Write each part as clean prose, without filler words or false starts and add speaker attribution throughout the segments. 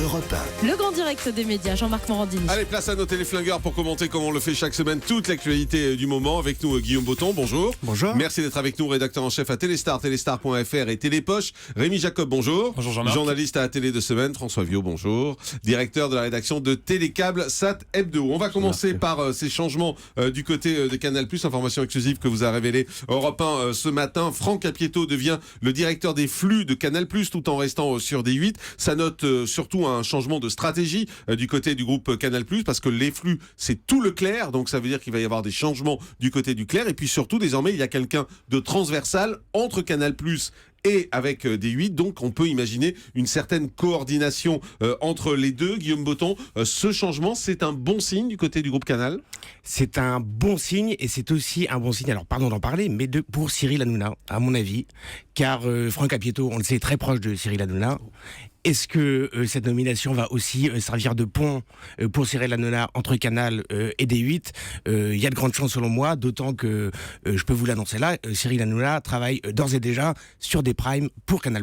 Speaker 1: Europe 1.
Speaker 2: Le grand direct des médias, Jean-Marc Morandini.
Speaker 3: Allez, place à nos téléflingueurs pour commenter, comme on le fait chaque semaine, toute l'actualité du moment. Avec nous, Guillaume Botton, bonjour.
Speaker 4: Bonjour.
Speaker 3: Merci d'être avec nous, rédacteur en chef à Téléstar, téléstar.fr et Télépoche. Rémi Jacob, bonjour.
Speaker 4: Bonjour Jean-Marc.
Speaker 3: Journaliste à la télé de semaine, François Viau, bonjour. Directeur de la rédaction de Télécable Sat Hebdo. On va commencer par ces changements du côté de Canal+, information exclusive que vous a révélé Europe 1 ce matin. Franck Apieto devient le directeur des flux de Canal+, tout en restant sur D8. Ça note surtout un changement de stratégie du côté du groupe Canal+, parce que les flux, c'est tout le clair, donc ça veut dire qu'il va y avoir des changements du côté du clair, et puis surtout, désormais, il y a quelqu'un de transversal entre Canal+, et avec D8, donc on peut imaginer une certaine coordination entre les deux. Guillaume Botton, ce changement, c'est un bon signe du côté du groupe Canal?
Speaker 4: C'est un bon signe, et c'est aussi un bon signe, alors pardon d'en parler, mais pour Cyril Hanouna, à mon avis, car Franck Apieto, on le sait, très proche de Cyril Hanouna. Est-ce que cette nomination va aussi servir de pont pour Cyril Hanouna entre Canal et D8? Il y a de grandes chances selon moi, d'autant que je peux vous l'annoncer là, Cyril Hanouna travaille d'ores et déjà sur des primes pour Canal+.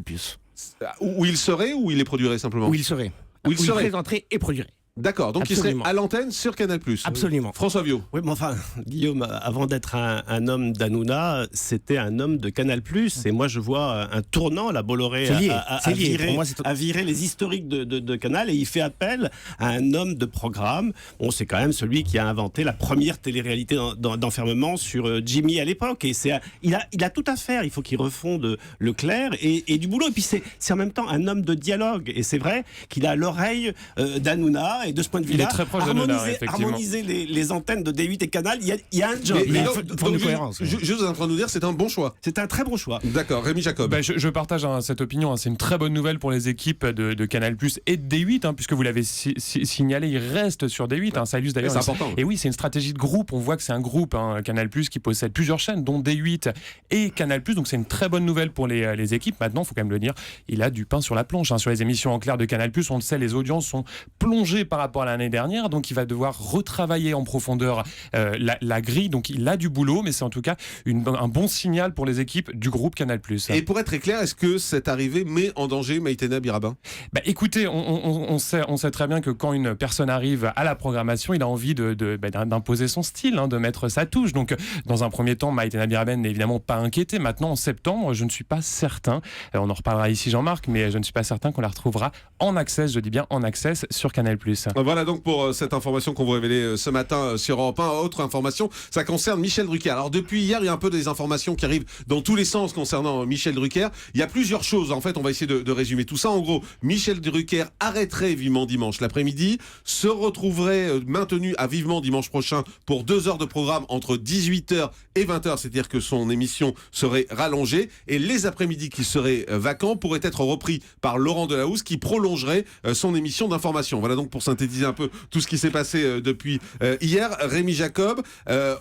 Speaker 3: Où il serait ou il les produirait simplement?
Speaker 4: Où il serait.
Speaker 3: Où il serait
Speaker 4: présenterait et produirait.
Speaker 3: D'accord, donc
Speaker 4: Absolument.
Speaker 3: il serait à l'antenne sur Canal+.
Speaker 4: Absolument.
Speaker 3: François Viau.
Speaker 5: Oui, mais enfin, Guillaume, avant d'être un homme d'Hanouna, c'était un homme de Canal+. Et moi, je vois un tournant, la Bolloré a viré les historiques de Canal, et il fait appel à un homme de programme. Bon, c'est quand même celui qui a inventé la première télé-réalité d'enfermement sur Jimmy à l'époque. Et il a tout à faire. Il faut qu'il refonde le clair et du boulot. Et puis, c'est en même temps un homme de dialogue. Et c'est vrai qu'il a l'oreille d'Hanouna. Et de ce point de vue-là, harmoniser les antennes de D8 et Canal, il y a un job.
Speaker 3: Juste en train de nous dire, c'est un bon choix.
Speaker 5: C'est un très bon choix.
Speaker 3: D'accord, Rémi Jacob.
Speaker 6: Je partage cette opinion. C'est une très bonne nouvelle pour les équipes de Canal+ et de D8, puisque vous l'avez signalé, ils restent sur D8. Ça illustre d'ailleurs.
Speaker 3: C'est important.
Speaker 6: Et oui, c'est une stratégie de groupe. On voit que c'est un groupe, Canal+, qui possède plusieurs chaînes, dont D8 et Canal+. Donc c'est une très bonne nouvelle pour les équipes. Maintenant, il faut quand même le dire, il a du pain sur la planche. Sur les émissions en clair de Canal+, on le sait, les audiences sont plongées par rapport à l'année dernière, donc il va devoir retravailler en profondeur la grille, donc il a du boulot, mais c'est en tout cas un bon signal pour les équipes du groupe Canal+.
Speaker 3: Et pour être très clair, est-ce que cette arrivée met en danger Maïtena Birabin?
Speaker 6: Écoutez, on sait très bien que quand une personne arrive à la programmation, il a envie d'imposer son style, de mettre sa touche. Donc dans un premier temps, Maïtena Birabin n'est évidemment pas inquiété. Maintenant, en septembre, je ne suis pas certain, on en reparlera ici Jean-Marc, mais je ne suis pas certain qu'on la retrouvera en access, je dis bien en access, sur Canal+.
Speaker 3: Voilà donc pour cette information qu'on vous révélait ce matin sur Europe 1. Autre information, ça concerne Michel Drucker. Alors depuis hier, il y a un peu des informations qui arrivent dans tous les sens concernant Michel Drucker. Il y a plusieurs choses, en fait, on va essayer de résumer tout ça. En gros, Michel Drucker arrêterait Vivement Dimanche l'après-midi, se retrouverait maintenu à Vivement Dimanche prochain pour 2 heures de programme entre 18h et 20h, c'est-à-dire que son émission serait rallongée, et les après-midi qui seraient vacants pourraient être repris par Laurent Delahousse qui prolongerait son émission d'information. Voilà donc pour synthétiser un peu tout ce qui s'est passé depuis hier. Rémi Jacob,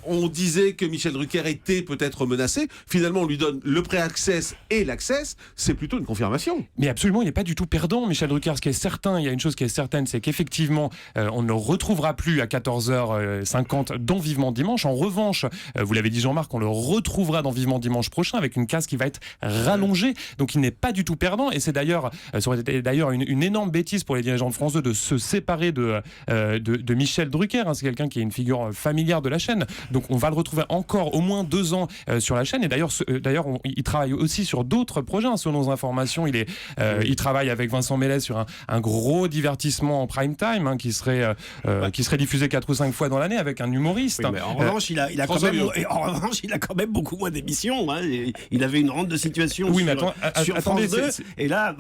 Speaker 3: on disait que Michel Drucker était peut-être menacé. Finalement, on lui donne le pré-access et l'access. C'est plutôt une confirmation.
Speaker 6: Mais absolument, il n'est pas du tout perdant, Michel Drucker. Ce qui est certain, il y a une chose qui est certaine, c'est qu'effectivement, on ne le retrouvera plus à 14h50 dans Vivement Dimanche. En revanche, vous l'avez dit Jean-Marc, on le retrouvera dans Vivement Dimanche prochain avec une case qui va être rallongée. Donc il n'est pas du tout perdant. Et c'est d'ailleurs, ça aurait été d'ailleurs une énorme bêtise pour les dirigeants de France 2 de se séparer de Michel Drucker. C'est quelqu'un qui est une figure familière de la chaîne. Donc on va le retrouver encore au moins 2 ans sur la chaîne. Et d'ailleurs, il travaille aussi sur d'autres projets. Selon nos informations, il travaille avec Vincent Mellet sur un gros divertissement en prime time qui serait diffusé 4 ou 5 fois dans l'année avec un humoriste.
Speaker 5: Oui, mais en revanche, il a quand même beaucoup moins d'émissions. Il avait une rente de situation sur France 2. Et là,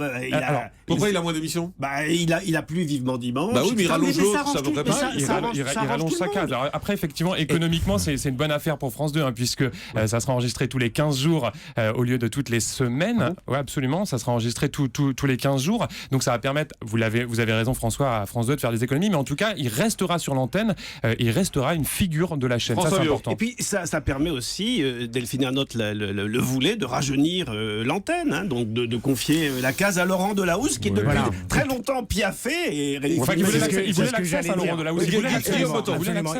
Speaker 3: pourquoi il a moins d'émissions?
Speaker 5: Il a plus Vivement Dimanche.
Speaker 3: Bah oui, mais il rallonge l'autre, ça vaudrait pas.
Speaker 6: Il rallonge sa case. Alors après, effectivement, économiquement, c'est une bonne affaire pour France 2, puisque ça sera enregistré tous les 15 jours au lieu de toutes les semaines. Oui, absolument, ça sera enregistré tous les 15 jours. Donc ça va permettre, vous avez raison François, à France 2 de faire des économies, mais en tout cas, il restera sur l'antenne, il restera une figure de la chaîne. Ça, c'est important.
Speaker 5: Et puis ça permet aussi, Delphine Ernotte le voulait, de rajeunir l'antenne, donc de confier la case à Laurent Delahousse, qui est depuis très longtemps piaffé. Et
Speaker 6: qui l'accès à Laurent Delahousse.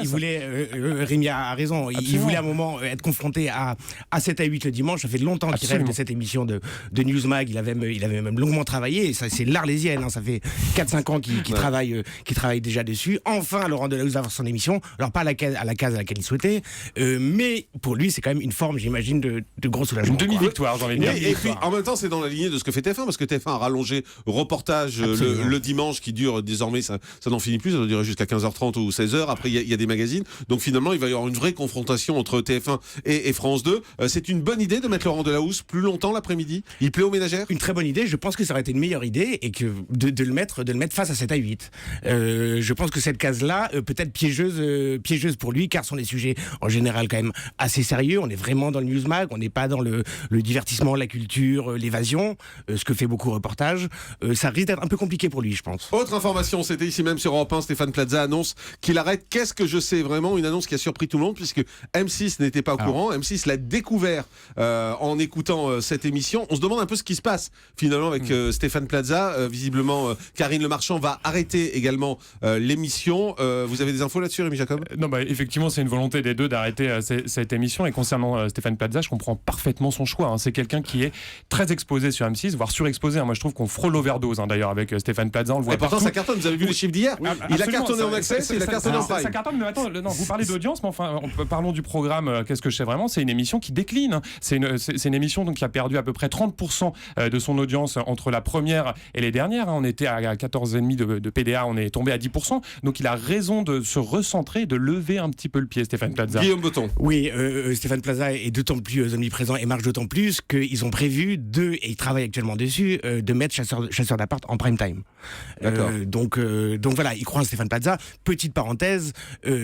Speaker 4: Il voulait, Rémi a raison, il voulait à un moment être confronté à 7 à 8 le dimanche. Ça fait longtemps qu'il rêve de cette émission de Newsmag. Il avait même longuement travaillé. Et ça, c'est l'Arlésienne. Ça fait 4-5 ans qu'il travaille déjà dessus. Enfin, Laurent Delahousse va avoir son émission. Alors, pas à la case à laquelle il souhaitait. Mais pour lui, c'est quand même une forme, j'imagine, de gros soulagement.
Speaker 6: Une demi-victoire, j'ai envie de dire.
Speaker 3: Et puis, en même temps, c'est dans la lignée de ce que fait TF1, parce que TF1 a rallongé reportage le dimanche qui dure désormais, ça n'en finit plus, ça doit durer jusqu'à 15h30 ou 16h. Après, il y a des magazines. Donc, finalement, il va y avoir une vraie confrontation entre TF1 et France 2. C'est une bonne idée de mettre Laurent Delahousse plus longtemps l'après-midi. Il plaît aux ménagères.
Speaker 4: Une très bonne idée. Je pense que ça aurait été une meilleure idée et que de le mettre face à 7 à 8. Je pense que cette case-là peut être piégeuse pour lui, car ce sont des sujets en général quand même assez sérieux. On est vraiment dans le Newsmag, on n'est pas dans le divertissement, la culture, l'évasion, ce que fait beaucoup reportage. Ça risque d'être un peu compliqué pour lui, je pense.
Speaker 3: Autre information, c'était ici même sur Europe 1, Stéphane Plaza annonce qu'il arrête Qu'est-ce que je sais vraiment, une annonce qui a surpris tout le monde puisque M6 n'était pas au courant. M6 l'a découvert en écoutant cette émission. On se demande un peu ce qui se passe finalement avec Stéphane Plaza. Visiblement, Karine Le Marchand va arrêter également l'émission. Vous avez des infos là-dessus, Rémi Jacob?
Speaker 6: Non, effectivement, c'est une volonté des deux d'arrêter cette émission. Et concernant Stéphane Plaza, je comprends parfaitement son choix. C'est quelqu'un qui est très exposé sur M6, voire surexposé. Moi, je trouve qu'on frôle l'overdose. D'ailleurs, avec Stéphane Plaza, on le voit.
Speaker 3: Et pourtant, ça cartonne. Vous avez vu les chiffres d'hier? Il a cartonné en accès, il a cartonné en prime.
Speaker 6: Ça cartonne, mais attends, vous parlez d'audience, mais enfin, parlons du programme. Qu'est-ce que je sais vraiment? C'est une émission qui décline. C'est une émission donc, qui a perdu à peu près 30% de son audience entre la première et les dernières. On était à 14,5 de PDA, on est tombé à 10%. Donc, il a raison de se recentrer, de lever un petit peu le pied, Stéphane Plaza.
Speaker 3: Guillaume Botton.
Speaker 4: Oui, Stéphane Plaza est d'autant plus omniprésent et marche d'autant plus qu'ils ont prévu et ils travaillent actuellement dessus, de mettre Chasseur d'appart en prime time. Donc voilà, ils croient en Stéphane Plaza. Petite parenthèse,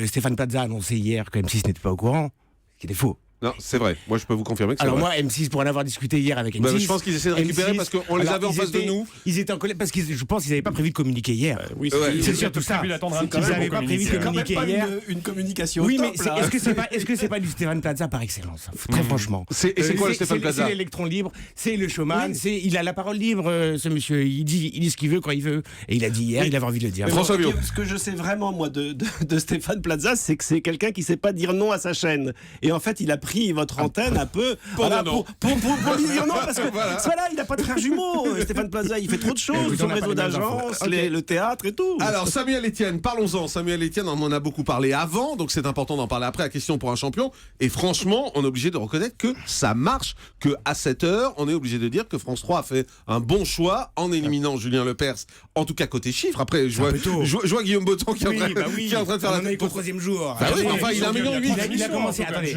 Speaker 4: Stéphane Plaza a annoncé hier que M6 n'était pas au courant, ce qui était faux.
Speaker 3: Non, c'est vrai. Moi, je peux vous confirmer que c'est
Speaker 4: vrai.
Speaker 3: Alors
Speaker 4: moi, M6, pour en avoir discuté hier avec M6...
Speaker 3: je pense qu'ils essaient de récupérer parce qu'on les avait en face de nous.
Speaker 4: Ils étaient en colère parce que je pense qu'ils n'avaient pas prévu de communiquer hier.
Speaker 5: Oui,
Speaker 4: c'est surtout ça. Ils n'avaient pas prévu de communiquer hier.
Speaker 5: Une communication.
Speaker 4: Oui, mais est-ce que c'est pas du Stéphane Plaza par excellence? Très franchement.
Speaker 3: C'est quoi le Stéphane Plaza?
Speaker 4: C'est l'électron libre, c'est le showman, il a la parole libre, ce monsieur. Il dit ce qu'il veut quand il veut. Et il a dit hier, il avait envie de le dire.
Speaker 3: François Bio.
Speaker 5: Ce que je sais vraiment, moi, de Stéphane Plaza, c'est que c'est quelqu'un qui ne sait pas dire non à sa chaîne. Et en fait, il a pris votre antenne un peu pour lui dire non, parce que voilà, il n'a pas de frère jumeau. Stéphane Plaza, il fait trop de choses, son réseau d'agences, le théâtre et tout.
Speaker 3: Alors Samuel Etienne, parlons-en. Samuel Etienne, on en a beaucoup parlé avant, donc c'est important d'en parler après. La question pour un champion. Et franchement, on est obligé de reconnaître que ça marche, que à 7h, on est obligé de dire que France 3 a fait un bon choix en éliminant Julien Lepers, en tout cas côté chiffres. Après, je vois Guillaume Botton qui est en train de faire la tête.
Speaker 4: Au troisième jour.
Speaker 3: Enfin, il a 1,8 million.
Speaker 4: Il a commencé. Attendez.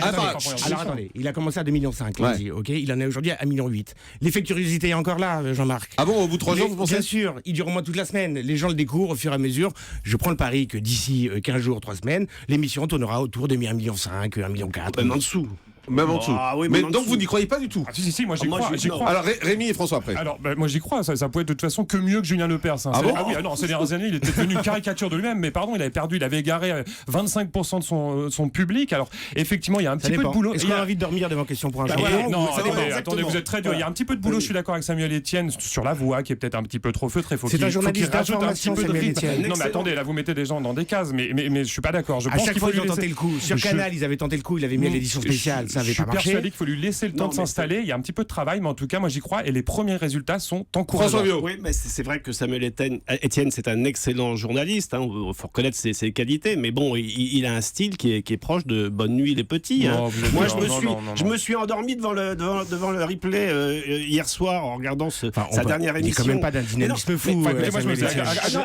Speaker 4: Il a commencé à 2,5 millions, lundi, ok. Il en est aujourd'hui à 1,8 million. L'effet de curiosité est encore là, Jean-Marc.
Speaker 3: Ah bon, au bout de 3 jours, vous pensez?
Speaker 4: Bien sûr, il dure au moins toute la semaine. Les gens le découvrent au fur et à mesure. Je prends le pari que d'ici 15 jours, 3 semaines, l'émission tournera autour de 1,5 million, 1,4 million.
Speaker 5: Même en dessous.
Speaker 3: Même en dessous. Mais donc vous n'y croyez pas du tout?
Speaker 6: Si, moi j'y crois.
Speaker 3: Alors Rémi et François après.
Speaker 6: Alors moi j'y crois, ça pouvait être de toute façon que mieux que Julien Lepers. Ces dernières années, il était devenu une caricature de lui-même, mais pardon, il avait égaré 25% de son public. Alors effectivement, il y a un petit peu de boulot.
Speaker 4: Est-ce qu'on a envie de dormir devant question pour un champion?
Speaker 6: Non, attendez, vous êtes très dur. Il y a un petit peu de boulot, je suis d'accord avec Samuel Etienne sur la voix qui est peut-être un petit peu trop feutrée.
Speaker 4: C'est un journaliste d'information, Samuel Etienne.
Speaker 6: Non mais attendez, là vous mettez des gens dans des cases, mais je suis pas d'accord.
Speaker 4: À chaque fois ils ont tenté le coup. Sur Canal, ils avaient tenté le coup, il avait mis l'édition spéciale, ça avait pas marché.
Speaker 6: Il faut lui laisser le temps de s'installer. Il y a un petit peu de travail, mais en tout cas, moi j'y crois et les premiers résultats sont encourageants.
Speaker 5: Oui, mais c'est vrai que Samuel Etienne, c'est un excellent journaliste. Il faut reconnaître ses qualités, mais bon, il a un style qui est proche de Bonne Nuit les petits. Moi, je me suis endormi devant le replay hier soir en regardant sa dernière émission.
Speaker 4: Il n'est quand même pas d'un dynamisme fou.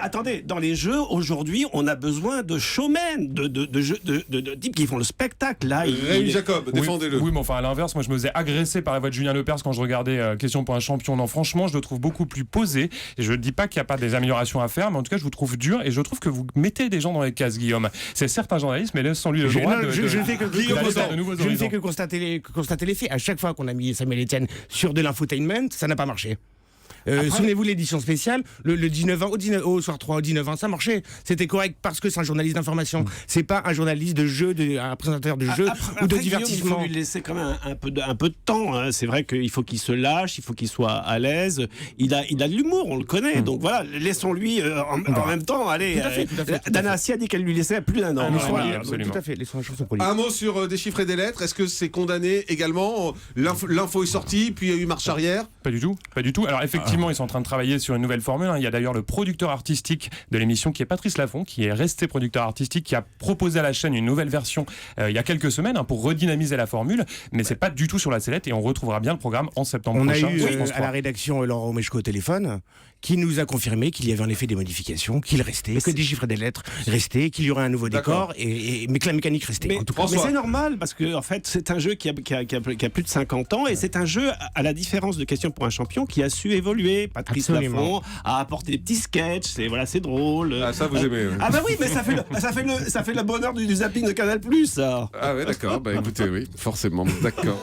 Speaker 5: Attendez, dans les jeux aujourd'hui, on a besoin de showmen, de types qui font le spectacle. Là,
Speaker 3: Rémi Jacob, défendez-le.
Speaker 6: Oui, mais enfin à l'inverse, moi je me faisais agresser par la voix de Julien Lepers quand je regardais Question pour un champion. Non, franchement, je le trouve beaucoup plus posé. Et je ne dis pas qu'il n'y a pas des améliorations à faire, mais en tout cas, je vous trouve dur et je trouve que vous mettez des gens dans les cases, Guillaume. C'est certes un journaliste, mais laissons-lui le droit
Speaker 4: je ne fais que constater les faits. À chaque fois qu'on a mis Samuel Etienne sur de l'infotainment, ça n'a pas marché. Souvenez-vous l'édition spéciale, le 19-20 au soir 3 au 19-20, ça marchait. C'était correct parce que c'est un journaliste d'information. C'est pas un journaliste de jeu, un présentateur de jeu ou de divertissement.
Speaker 5: Il faut lui laisser quand même un peu de temps. Hein. C'est vrai qu'il faut qu'il se lâche, il faut qu'il soit à l'aise. Il a de l'humour, on le connaît. Donc voilà, laissons-lui en même temps. Allez, Dana Assi a dit qu'elle lui laissait plus d'un an.
Speaker 4: Tout à fait. Laissons la chance au politique.
Speaker 3: Un mot sur des chiffres et des lettres. Est-ce que c'est condamné également? L'info est sortie, puis il y a eu marche arrière.
Speaker 6: Pas du tout. Alors effectivement, ils sont en train de travailler sur une nouvelle formule. Il y a d'ailleurs le producteur artistique de l'émission qui est Patrice Laffont, qui est resté producteur artistique, qui a proposé à la chaîne une nouvelle version il y a quelques semaines pour redynamiser la formule. Mais c'est pas du tout sur la sellette et on retrouvera bien le programme en septembre prochain.
Speaker 4: On a eu à la rédaction Laurent Romeshko au téléphone, qui nous a confirmé qu'il y avait en effet des modifications, qu'il restait, que des chiffres et des lettres restaient, qu'il y aurait un nouveau décor, mais que la mécanique restait.
Speaker 5: Mais c'est normal, parce que en fait, c'est un jeu qui a plus de 50 ans, et c'est un jeu, à la différence de Question pour un champion, qui a su évoluer. Patrice Laffont a apporté des petits sketchs, c'est drôle.
Speaker 3: Ah, ça, vous aimez.
Speaker 5: Ah bah oui, mais ça fait le bonheur du zapping de Canal+, ça.
Speaker 3: Ah ouais, d'accord. Bah écoutez, oui, forcément, d'accord.